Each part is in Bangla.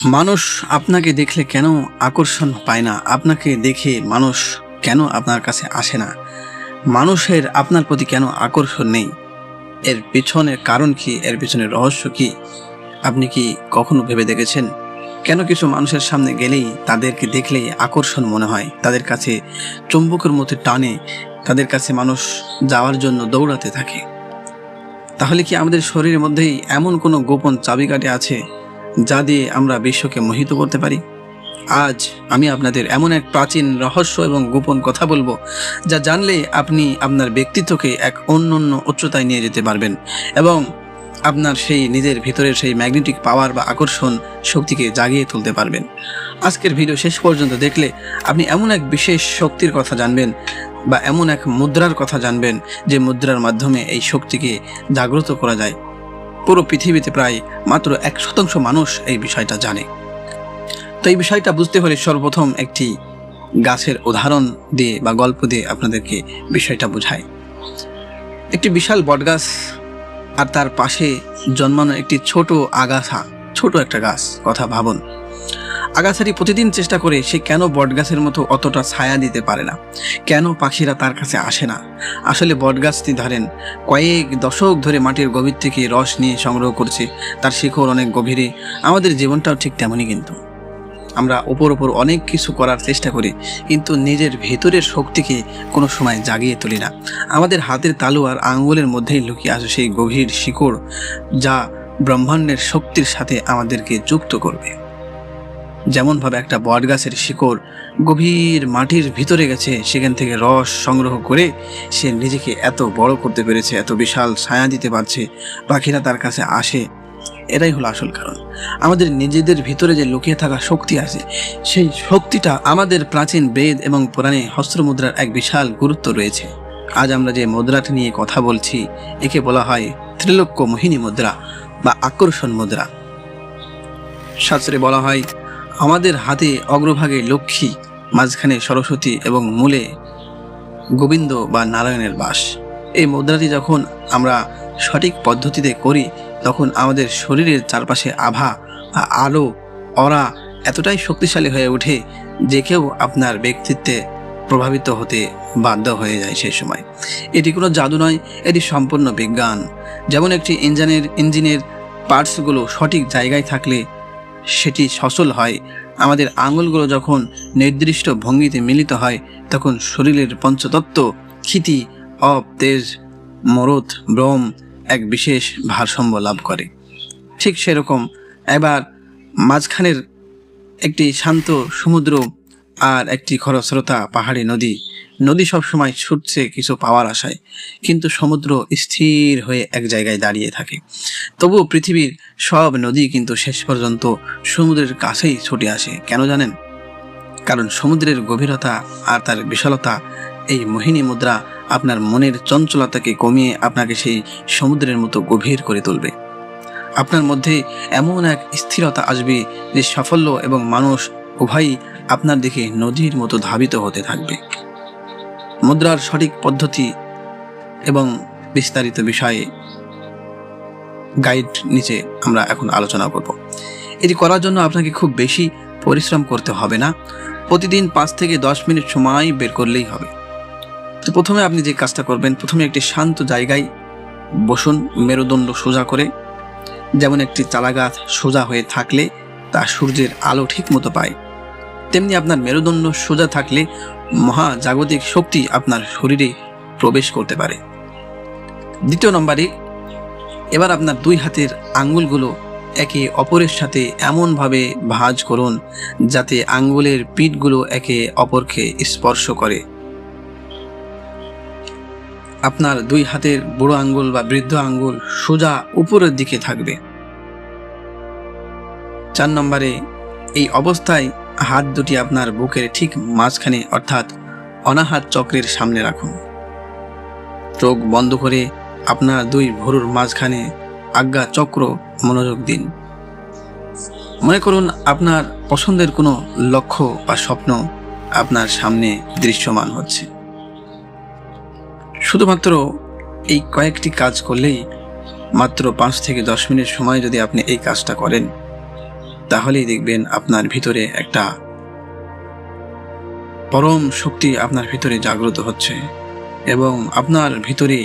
মানুষ আপনাকে দেখলে কেন আকর্ষণ পায় না? আপনাকে দেখে মানুষ কেন আপনার কাছে আসে না? মানুষের আপনার প্রতি কেন আকর্ষণ নেই? এর পেছনের কারণ কি? এর পেছনের রহস্য কি? আপনি কি কখনো ভেবে দেখেছেন? কেন কিছু মানুষের সামনে গেলেই, তাদেরকে দেখলেই আকর্ষণ মনে হয়, তাদের কাছে চুম্বকের মতো টানে, তাদের কাছে মানুষ যাওয়ার জন্য দৌড়াতে থাকে? তাহলে কি আমাদের শরীরের মধ্যেই এমন কোনো গোপন চাবিকাঠি আছে যা দিয়ে আমরা বিশ্বকে মোহিত করতে পারি? আজ আমি আপনাদের এমন এক প্রাচীন রহস্য এবং গোপন কথা বলবো, যা জানলে আপনি আপনার ব্যক্তিত্বকে এক অনন্য উচ্চতায় নিয়ে যেতে পারবেন এবং আপনার সেই নিজের ভিতরের সেই ম্যাগনেটিক পাওয়ার বা আকর্ষণ শক্তিকে জাগিয়ে তুলতে পারবেন। আজকের ভিডিও শেষ পর্যন্ত দেখলে আপনি এমন এক বিশেষ শক্তির কথা জানবেন বা এমন এক মুদ্রার কথা জানবেন যে মুদ্রার মাধ্যমে এই শক্তিকে জাগ্রত করা যায়। পুরো পৃথিবীতে প্রায় মাত্র 1% মানুষ এই বিষয়টা জানে। তো এই বিষয়টা বুঝতে হলে সর্বপ্রথম একটি গাছের উদাহরণ দিয়ে বা গল্প দিয়ে আপনাদেরকে বিষয়টা বোঝায়। একটি বিশাল বটগাছ আর তার পাশে জন্মানো একটি ছোট আগাছা, ছোট একটা গাছ। কথা ভাবুন, আগাছাটি প্রতিদিন চেষ্টা করে সে কেন বটগাছের মতো অতটা ছায়া দিতে পারে না, কেন পাখিরা তার কাছে আসে না। আসলে বটগাছটি ধরেন কয়েক দশক ধরে মাটির গভীর থেকে রস নিয়ে সংগ্রহ করছে, তার শিকড় অনেক গভীরে। আমাদের জীবনটাও ঠিক তেমনই। কিন্তু আমরা ওপর অনেক কিছু করার চেষ্টা করি, কিন্তু নিজের ভেতরের শক্তিকে কোনো সময় জাগিয়ে তুলি না। আমাদের হাতের তালু আর আঙ্গুলের মধ্যেই লুকিয়ে আসে সেই গভীর শিকড়, যা ব্রহ্মাণ্ডের শক্তির সাথে আমাদেরকে যুক্ত করবে। যেমনভাবে একটা বটগাছের শিকড় গভীর মাটির ভিতরে গেছে, সেখান থেকে রস সংগ্রহ করে সে নিজেকে এত বড় করতে পেরেছে, এত বিশাল ছায়া দিতে পারছে, পাখিরা তার কাছে আসে। এটাই হলো আসল কারণ। আমাদের নিজেদের ভিতরে যে লুকিয়ে থাকা শক্তি আছে, সেই শক্তিটা আমাদের প্রাচীন বেদ এবং পুরাণে হস্তমুদ্রার এক বিশাল গুরুত্ব রয়েছে। আজ আমরা যে মুদ্রাটি নিয়ে কথা বলছি, একে বলা হয় ত্রিলোক্য মোহিনী মুদ্রা বা আকর্ষণ মুদ্রা। শাস্ত্রে বলা হয়, আমাদের হাতে অগ্রভাগে লক্ষ্মী, মাঝখানে সরস্বতী এবং মূলে গোবিন্দ বা নারায়ণের বাস। এই মুদ্রাটি যখন আমরা সঠিক পদ্ধতিতে করি, তখন আমাদের শরীরের চারপাশে আভা, আলো, অরা এতটাই শক্তিশালী হয়ে ওঠে যে কেউ আপনার ব্যক্তিত্বে প্রভাবিত হতে বাধ্য হয়ে যায় সেই সময়। এটি কোনো জাদু নয়, এটি সম্পূর্ণ বিজ্ঞান। যেমন একটি ইঞ্জিনের পার্টসগুলো সঠিক জায়গায় থাকলে সেটি সচল হয়, আমাদের আঙুলগুলো যখন নির্দিষ্ট ভঙ্গিতে মিলিত হয়, তখন শরীরের পঞ্চতত্ত্ব ক্ষিতি, অপ, তেজ, মরুত, ব্রহ্ম এক বিশেষ ভারসাম্য লাভ করে। ঠিক সেরকম এবার মাঝখানের একটি শান্ত সমুদ্র আর একটি খরস্রোতা পাহাড়ি নদী সবসময় ছুটছে কিছু পাওয়ার আশায়, কিন্তু সমুদ্র স্থির হয়ে এক জায়গায় দাঁড়িয়ে থাকে। তবুও পৃথিবীর সব নদী কিন্তু শেষ পর্যন্ত সমুদ্রের কাছেই ছুটে আসে। কেন জানেন? কারণ সমুদ্রের গভীরতা আর তার বিশালতা, এই মোহিনী মুদ্রা আপনার মনের চঞ্চলতাকে কমিয়ে আপনাকে সেই সমুদ্রের মতো গভীর করে তুলবে। আপনার মধ্যে এমন এক স্থিরতা আসবে যে সাফল্য এবং মানুষ উভয়ই আপনার দিকে নদীর মতো ধাবিত হতে থাকবে। মুদ্রার সঠিক পদ্ধতি এবং বিস্তারিত বিষয়ে গাইড নিচে আমরা এখন আলোচনা করব। এটি করার জন্য আপনাকে খুব বেশি পরিশ্রম করতে হবে না, প্রতিদিন 5 থেকে 10 মিনিট সময় বের করলেই হবে। তো প্রথমে আপনি যে কাজটা করবেন, প্রথমে একটি শান্ত জায়গায় বসুন, মেরুদণ্ড সোজা করে। যেমন একটি চালা গাছ সোজা হয়ে থাকলে তা সূর্যের আলো ঠিক মতো পায়, তেমনি আপনার মেরুদণ্ড সোজা থাকলে মহাজাগতিক শক্তি আপনার শরীরে প্রবেশ করতে পারে। দ্বিতীয় নম্বরে, এবার আপনার 2 হাতের আঙ্গুলগুলো একে অপরের সাথে এমনভাবে ভাঁজ করুন যাতে আঙ্গুলের পিঠগুলো একে অপরকে স্পর্শ করে। আপনার 2 হাতের বুড়ো আঙ্গুল বা বৃদ্ধ আঙ্গুল সোজা উপরের দিকে থাকবে। 4 নম্বরে, এই অবস্থায় হাত দুটি আপনার বুকের ঠিক মাঝখানে অর্থাৎ অনাহত চক্রের সামনে রাখুন। চোখ বন্ধ করে আপনার 2 ভুরুর মাঝখানে আজ্ঞা চক্র মনোযোগ দিন। মনে করুন আপনার পছন্দের কোনো লক্ষ্য বা স্বপ্ন আপনার সামনে দৃশ্যমান হচ্ছে। শুধুমাত্র এই কয়েকটি কাজ করলেই, মাত্র 5 থেকে 10 মিনিট সময় যদি আপনি এই কাজটা করেন, তাহলেই দেখবেন আপনার ভিতরে একটা পরম শক্তি আপনার ভিতরে জাগ্রত হচ্ছে এবং আপনার ভিতরে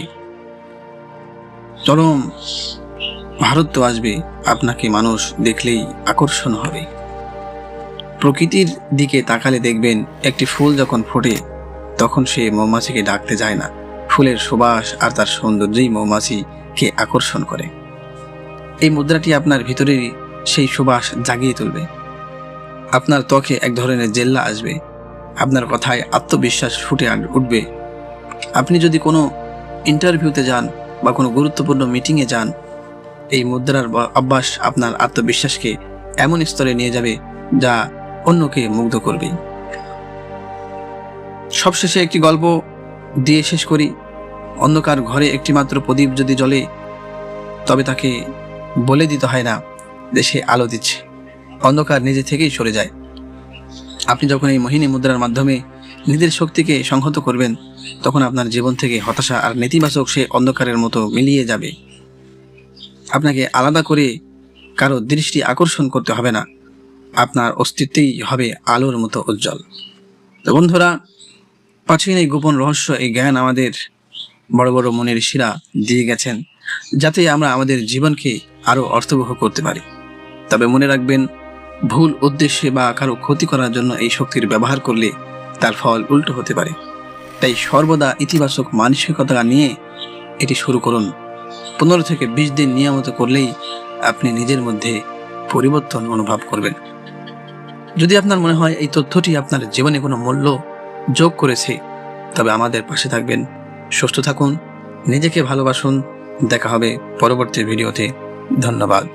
চরম ভারত্ব আসবে। আপনাকে মানুষ দেখলেই আকর্ষণ হবে। প্রকৃতির দিকে তাকালে দেখবেন একটি ফুল যখন ফোটে তখন সে মৌমাছিকে ডাকতে যায় না, ফুলের সুবাস আর তার সৌন্দর্যই মৌমাছিকে আকর্ষণ করে। এই মুদ্রাটি আপনার ভিতরে সেই সুবাস জাগিয়ে তুলবে। আপনার ত্বকে এক ধরনের জেল্লা আসবে, আপনার কথায় আত্মবিশ্বাস ফুটে উঠবে। আপনি যদি কোনো ইন্টারভিউতে যান বা কোনো গুরুত্বপূর্ণ মিটিংয়ে যান, এই মুদ্রার অভ্যাস আপনার আত্মবিশ্বাসকে এমন স্তরে নিয়ে যাবে যা অন্যকে মুগ্ধ করবে। সবশেষে একটি গল্প দিয়ে শেষ করি। অন্ধকার ঘরে একটি মাত্র প্রদীপ যদি জ্বলে তবে তাকে বলে দিতে হয় না যে সে আলো দিচ্ছে, অন্ধকার নিজে থেকেই সরে যায়। আপনি যখন এই মোহিনী মুদ্রার মাধ্যমে নিজের শক্তিকে সংহত করবেন তখন আপনার জীবন থেকে হতাশা আর নেতিবাচক সে অন্ধকারের মতো মিলিয়ে যাবে। আপনাকে আলাদা করে কারো দৃষ্টি আকর্ষণ করতে হবে না, আপনার অস্তিত্বই হবে আলোর মতো উজ্জ্বল। তো বন্ধুরা, প্রাচীন এই গোপন রহস্য, এই জ্ঞান আমাদের বড় বড় মনের ঋষিরা দিয়ে গেছেন যাতে আমরা আমাদের জীবনকে আরো অর্থবহ করতে পারি। তবে মনে রাখবেন, ভুল উদ্দেশ্যে বা কারো ক্ষতি করার জন্য এই শক্তির ব্যবহার করলে তার ফল উল্টো হতে পারে। তাই সর্বদা ইতিবাচক মানসিকতা নিয়ে এটি শুরু করুন। 15 থেকে 20 দিন নিয়মিত করলেই আপনি নিজের মধ্যে পরিবর্তন অনুভব করবেন। যদি আপনার মনে হয় এই তথ্যটি আপনার জীবনে কোনো মূল্য যোগ করেছে, তবে আমাদের পাশে থাকবেন। সুস্থ থাকুন, নিজেকে ভালোবাসুন। দেখা হবে পরবর্তী ভিডিওতে। ধন্যবাদ।